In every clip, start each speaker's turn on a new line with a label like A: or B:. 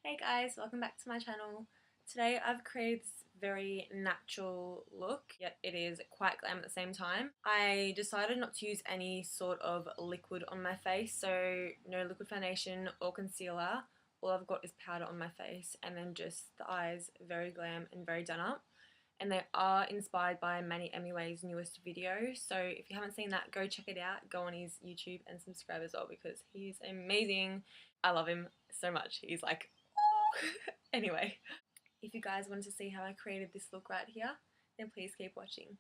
A: Hey guys, welcome back to my channel. Today I've created this very natural look, yet it is quite glam at the same time. I decided not to use any sort of liquid on my face, so no liquid foundation or concealer. All I've got is powder on my face and then just the eyes, very glam and very done up. And they are inspired by Manny Mua's newest video, so if you haven't seen that, go check it out. Go on his YouTube and subscribe as well because he's amazing. I love him so much. He's like anyway, if you guys wanted to see how I created this look right here, then please keep watching.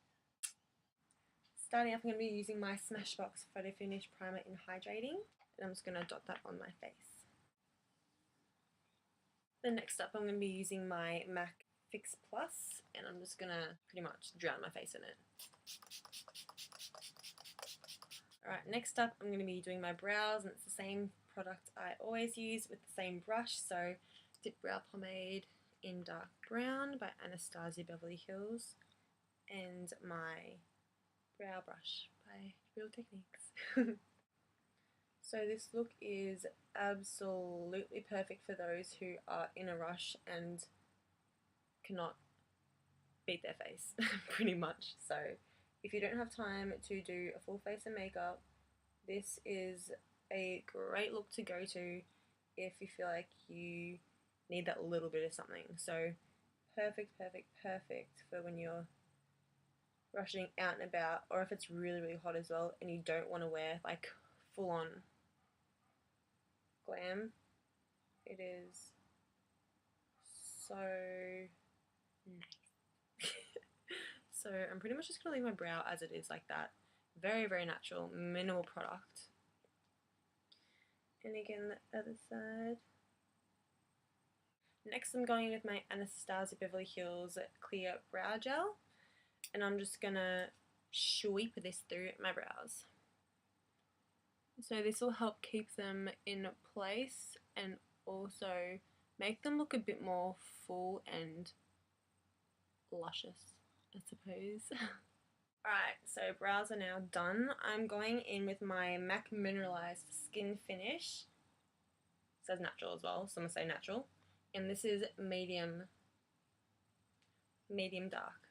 A: Starting off, I'm going to be using my Smashbox Photo Finish Primer in Hydrating, and I'm just going to dot that on my face. Then next up, I'm going to be using my MAC Fix Plus, and I'm just going to pretty much drown my face in it. Alright, next up, I'm going to be doing my brows, and it's the same product I always use with the same brush, so Dipbrow Pomade in Dark Brown by Anastasia Beverly Hills, and my brow brush by Real Techniques. So this look is absolutely perfect for those who are in a rush and cannot beat their face, pretty much. So if you don't have time to do a full face of makeup, this is a great look to go to if you feel like you need that little bit of something. So perfect for when you're rushing out and about, or if it's really hot as well and you don't want to wear like full on glam. It is so nice. So I'm pretty much just gonna leave my brow as it is, like that. Very natural, minimal product. And again, the other side. Next, I'm going with my Anastasia Beverly Hills Clear Brow Gel, and I'm just gonna sweep this through my brows. So this will help keep them in place and also make them look a bit more full and luscious, I suppose. Alright, so brows are now done. I'm going in with my MAC Mineralized Skin Finish. It says natural as well, so I'm going to say natural. And this is medium dark.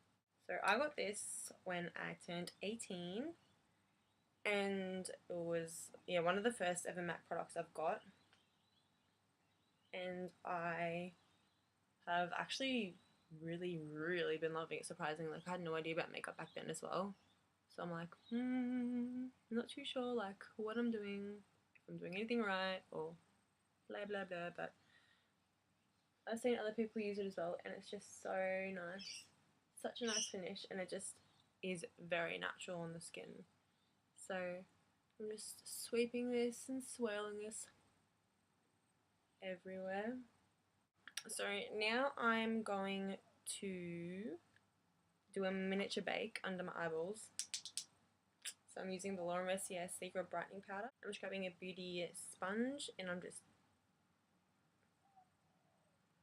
A: So I got this when I turned 18, and it was one of the first ever MAC products I've got, and I have actually really been loving it, surprisingly. Like, I had no idea about makeup back then as well, so I'm like, I'm not too sure like what I'm doing, if I'm doing anything right, or blah blah blah, but I've seen other people use it as well, and it's just so nice. Such a nice finish, and it just is very natural on the skin. So I'm just sweeping this and swirling this everywhere. So now I'm going to do a miniature bake under my eyeballs. So I'm using the Laura Mercier Secret Brightening Powder. I'm just grabbing a beauty sponge and I'm just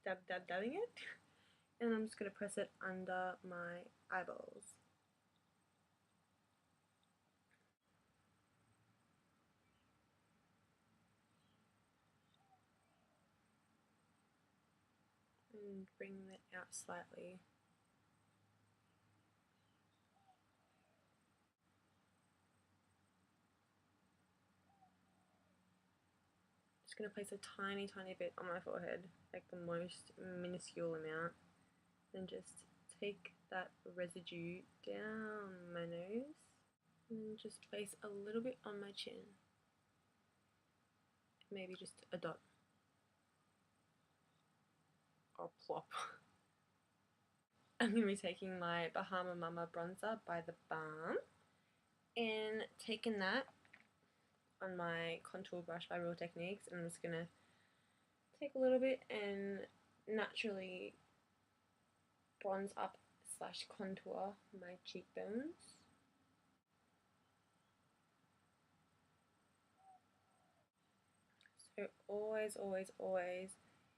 A: dabbing it. And I'm just going to press it under my eyeballs. And bring that out slightly. Just going to place a tiny bit on my forehead, like the most minuscule amount, and just take that residue down my nose and just place a little bit on my chin, maybe just a dot or a plop. I'm going to be taking my Bahama Mama bronzer by The Balm and taking that on my contour brush by Real Techniques, and I'm just going to take a little bit and naturally bronze up slash contour my cheekbones. So always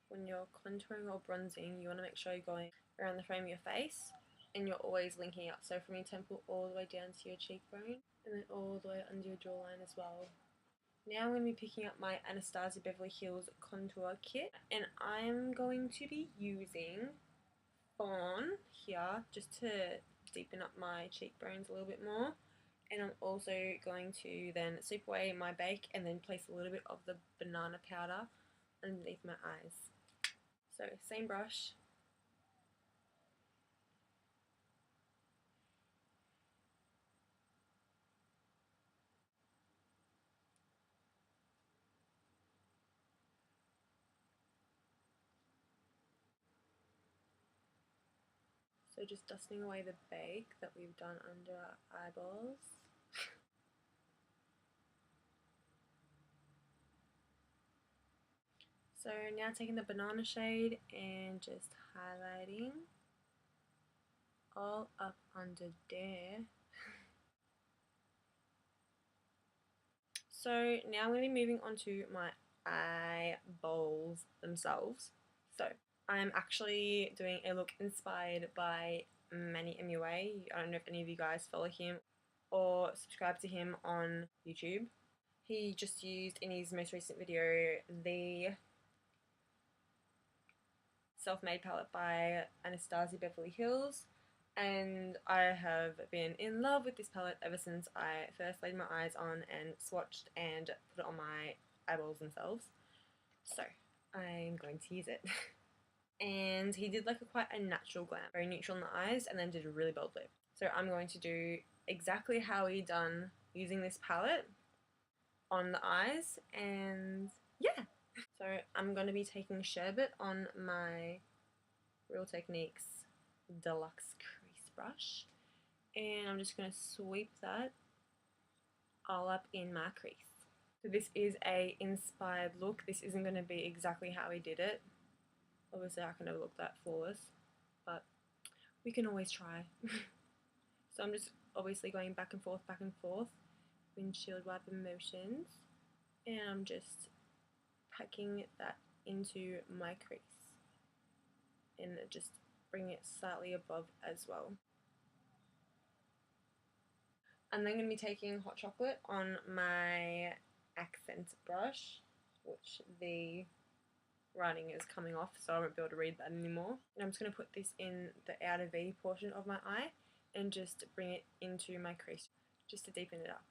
A: when you're contouring or bronzing, you want to make sure you're going around the frame of your face and you're always linking up. So from your temple all the way down to your cheekbone and then all the way under your jawline as well. Now I'm going to be picking up my Anastasia Beverly Hills Contour Kit, and I'm going to be using Fawn here just to deepen up my cheekbones a little bit more. And I'm also going to then sweep away my bake and then place a little bit of the banana powder underneath my eyes. So same brush. So just dusting away the bake that we've done under our eyeballs. So now taking the banana shade and just highlighting all up under there. So now I'm going to be moving on to my eyeballs themselves. So I'm actually doing a look inspired by Manny Mua. I don't know if any of you guys follow him or subscribe to him on YouTube. He just used in his most recent video the Self-Made palette by Anastasia Beverly Hills, and I have been in love with this palette ever since I first laid my eyes on and swatched and put it on my eyeballs themselves. So I'm going to use it. And he did like quite a natural glam, very neutral in the eyes, and then did a really bold lip. So I'm going to do exactly how he done using this palette on the eyes, and yeah. So I'm going to be taking Sherbet on my Real Techniques Deluxe Crease Brush, and I'm just going to sweep that all up in my crease. So this is a inspired look. This isn't going to be exactly how he did it. Obviously I can never look that flawless, but we can always try. So I'm just obviously going back and forth, windshield wiper motions, and I'm just packing that into my crease and just bring it slightly above as well. I'm then going to be taking hot chocolate on my accent brush, which the writing is coming off, so I won't be able to read that anymore. And I'm just going to put this in the outer V portion of my eye and just bring it into my crease just to deepen it up.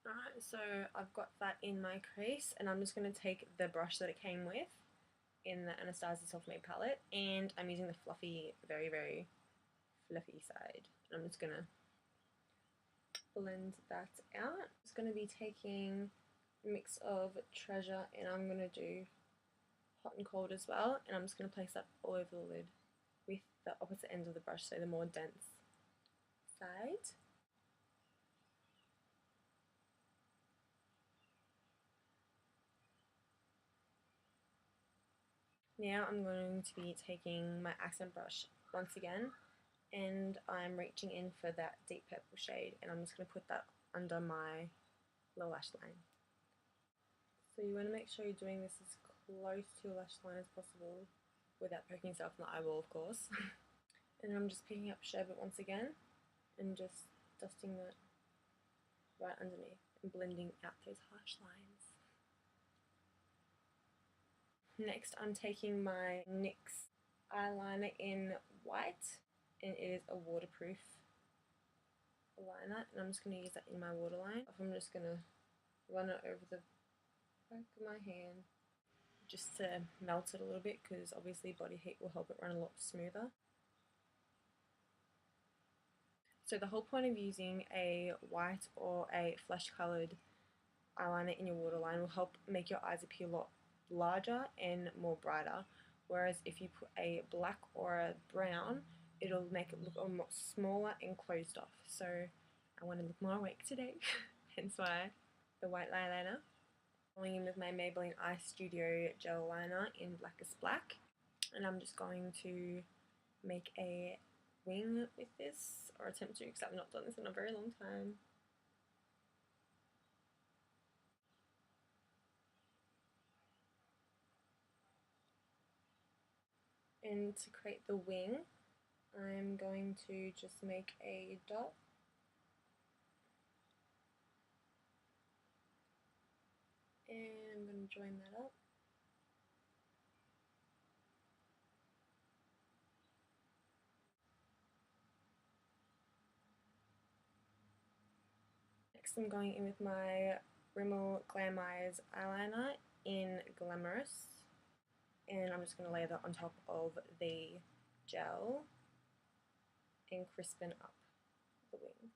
A: Alright, so I've got that in my crease, and I'm just going to take the brush that it came with in the Anastasia Self-Made palette, and I'm using the fluffy, very, very fluffy side. I'm just going to blend that out. I'm just going to be taking a mix of Treasure, and I'm going to do Hot and Cold as well, and I'm just going to place that all over the lid with the opposite end of the brush, so the more dense side. Now I'm going to be taking my accent brush once again, and I'm reaching in for that deep purple shade, and I'm just going to put that under my lower lash line. So you want to make sure you're doing this as close to your lash line as possible without poking yourself in the eyeball, of course. And I'm just picking up Sherbet once again and just dusting that right underneath and blending out those harsh lines. Next I'm taking my NYX eyeliner in white, and it is a waterproof liner, and I'm just going to use that in my waterline. I'm just going to run it over the back of my hand just to melt it a little bit, because obviously body heat will help it run a lot smoother. So the whole point of using a white or a flesh coloured eyeliner in your waterline will help make your eyes appear a lot larger and more brighter, whereas if you put a black or a brown, it'll make it look a lot smaller and closed off. So I want to look more awake today, hence why the white eyeliner. Going in with my Maybelline Eye Studio gel liner in Blackest Black, and I'm just going to make a wing with this, or attempt to, because I've not done this in a very long time. And to create the wing, I'm going to just make a dot join that up. Next I'm going in with my Rimmel Glam Eyes eyeliner in Glamourous, and I'm just going to lay that on top of the gel and crispen up the wing.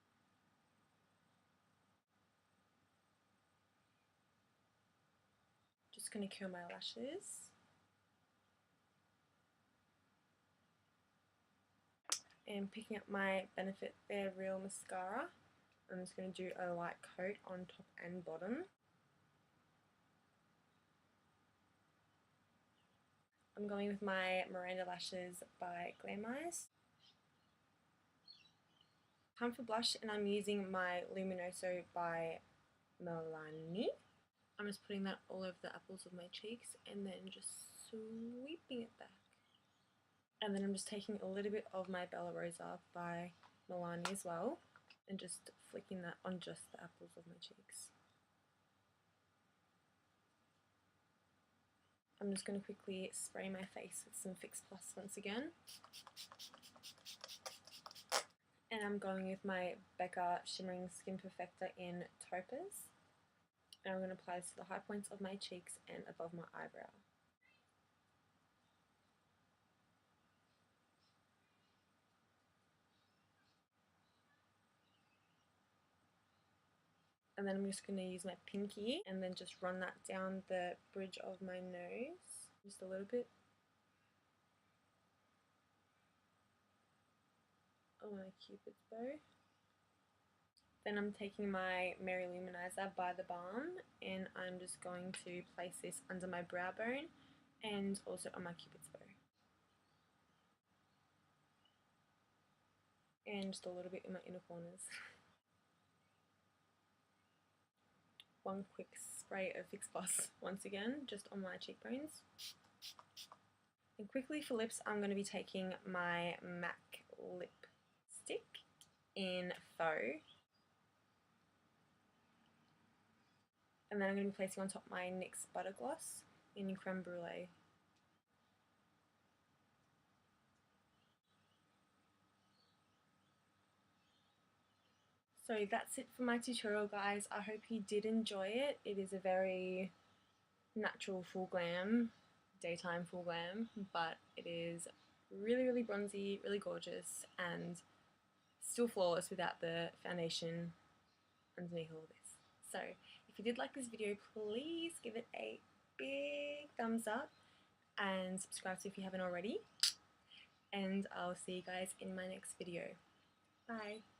A: Just going to curl my lashes. And picking up my Benefit They're Real mascara, I'm just going to do a light coat on top and bottom. I'm going with my Miranda Lashes by Glam Eyes. Time for blush, and I'm using my Luminoso by Milani. I'm just putting that all over the apples of my cheeks and then just sweeping it back. And then I'm just taking a little bit of my Bella Rosa by Milani as well and just flicking that on just the apples of my cheeks. I'm just going to quickly spray my face with some Fix Plus once again. And I'm going with my Becca Shimmering Skin Perfector in Topaz. And I'm going to apply this to the high points of my cheeks and above my eyebrow. And then I'm just going to use my pinky and then just run that down the bridge of my nose, just a little bit. On my cupid's bow. Then I'm taking my Mary Luminizer by the Balm and I'm just going to place this under my brow bone and also on my cupid's bow. And just a little bit in my inner corners. One quick spray of Fix Plus once again, just on my cheekbones. And quickly for lips, I'm going to be taking my MAC lipstick in Faux. And then I'm going to be placing on top my NYX Butter Gloss in Creme Brulee. So that's it for my tutorial, guys. I hope you did enjoy it. It is a very natural full glam, daytime full glam, but it is really, really bronzy, really gorgeous, and still flawless without the foundation underneath all this. So if you did like this video, please give it a big thumbs up and subscribe if you haven't already. And I'll see you guys in my next video. Bye!